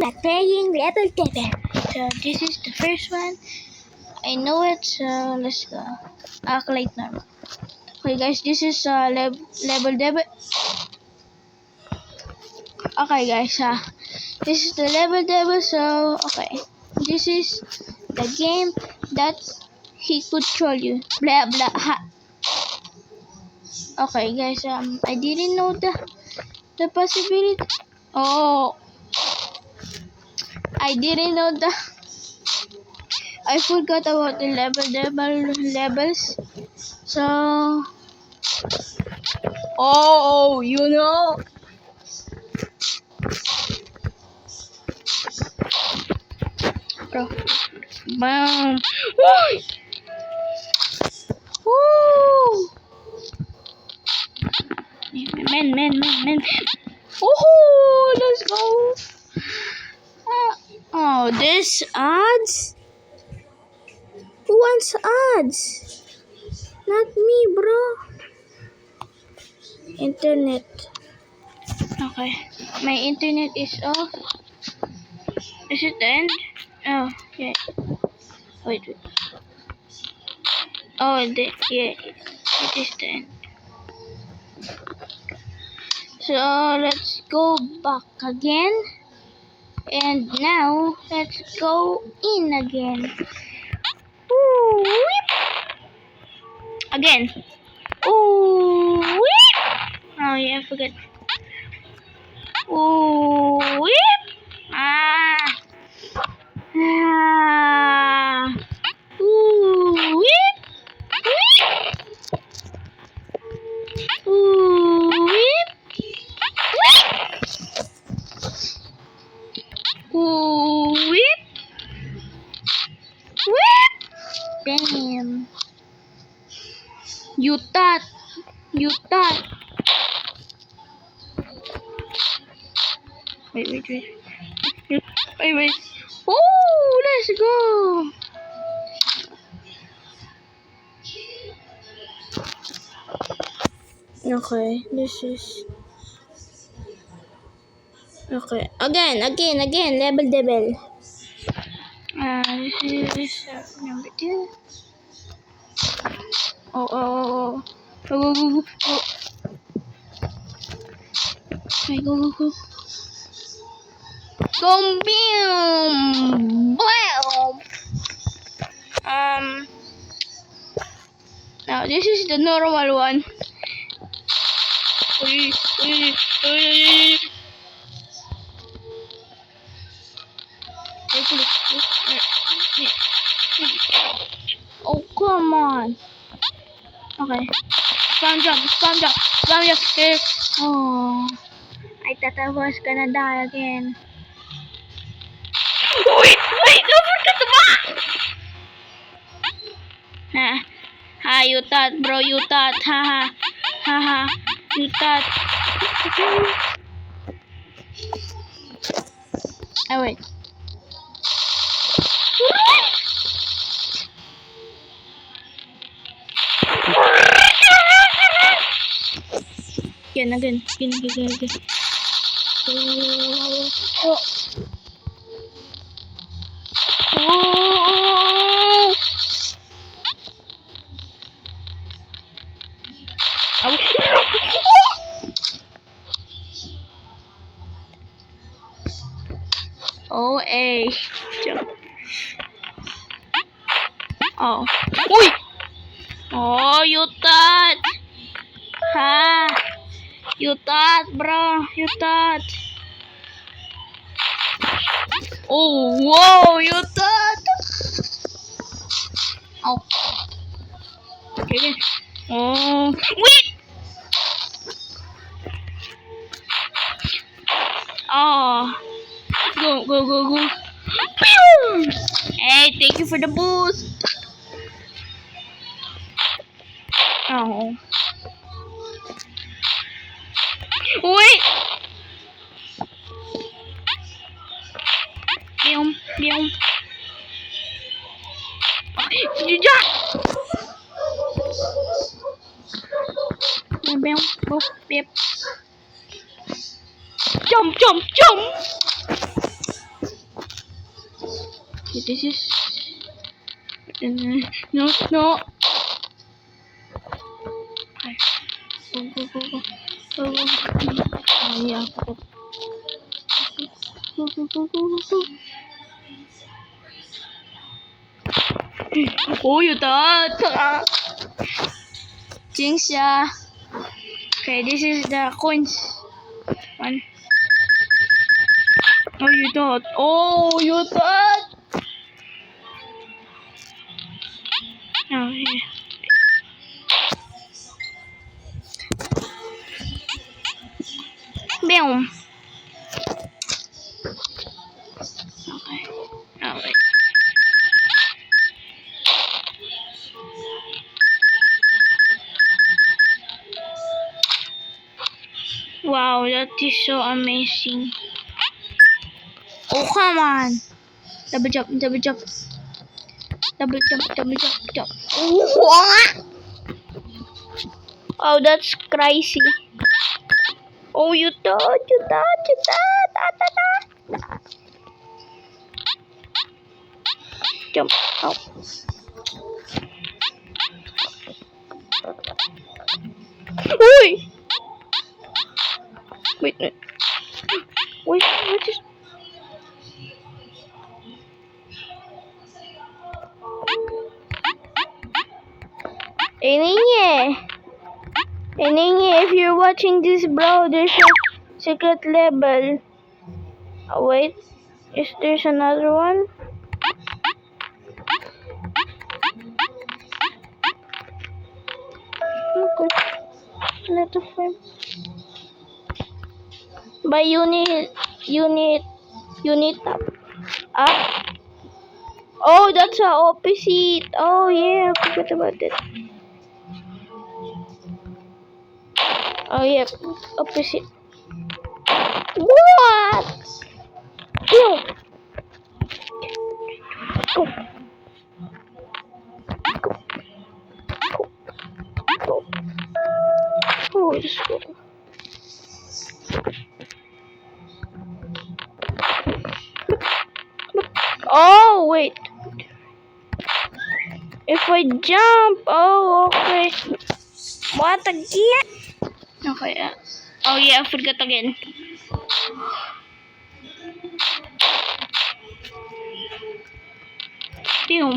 back playing Level Devil. So this is the first one. I know it, so let's go. Accolade normal. Okay guys, this is Level Devil. Okay guys, this is the Level Devil, so okay. This is the game that he could troll you. Blah blah ha. Okay guys, I didn't know the possibility. Oh, I didn't know I forgot about the levels. So, oh, you know. Bro, bam. Woo! Woo! Man. Woohoo! Let's go. Oh, this ads? Who wants ads? Not me, bro. Internet. Okay. My internet is off. Is it the end? Oh, yeah. Wait. Oh, yeah. It is the end. So, let's go back again. And now, let's go in again. Ooh, whip. Again. Ooh, whip. Oh, yeah, I forgot. Ooh, whip. Ooh, whip. Ooh, whip. Ooh, whip. Bam. You thought. Wait. Oh, let's go. Okay, this is... Okay, again, Level Devil. This is number 2. Oh. Go. Okay, go. Boom! Wow! Now this is the normal one. Oh, come on. Okay. Spam jump. Oh, I thought I was gonna die again. Wait, don't forget the back! You thought, bro, you thought. Ha. You thought. Oh, wait. Again. Oh, A. Jump. Oh. Wait. Oh, you thought. You thought, bro. You thought. Oh, whoa, you thought. Oh. Okay. Oh. Wait. Oh. Go. Pew! Hey, thank you for the boost. Oh. Wait. Boom. You jump. Jump. This is no. Okay. Go. Oh yeah. Go. Oh, you thought. Jinx, yeah. Okay, this is the coins. One. Oh, you thought. Oh, you thought. Oh, yeah. Boom. Okay. Oh, wait. Wow, that is so amazing. Oh, come on. Double jump. Double jump. What? Oh, that's crazy. Oh, you thought. Jump. Oh. Oi! Wait. What is... Eninye, if you're watching this, bro, there's a secret level. Oh, wait. Is there's another one? Okay. Not a frame. But you need up. Oh, that's the opposite. Oh yeah, I forgot about it. Oh yeah, opposite. What? No. Go. Oh, let's go. Oh wait. If I jump, oh okay. What again? Okay. Oh yeah, I forgot again. Boom.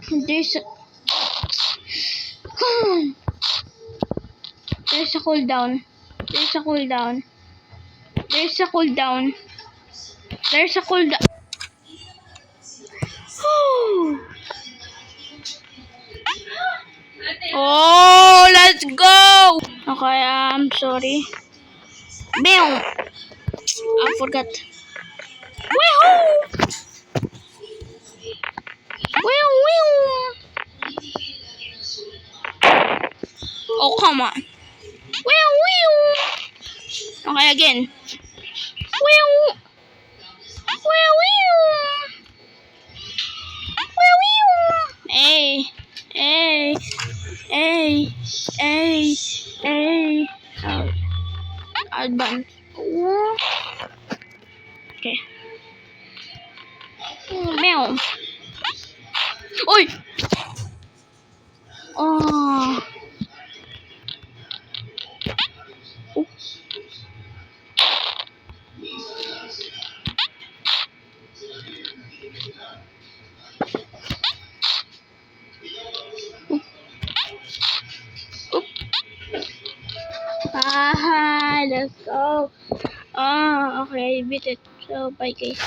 Oh, there's a, there's a cooldown. There's a cooldown. Oh, let's go. Okay, I'm sorry. Boom. I forgot. Woohoo! Oh, come on. Okay, again. Hey. Oh, advance. Okay. Meow. Oi! Oh. Let's go. Oh, okay, beat it. So, bye guys.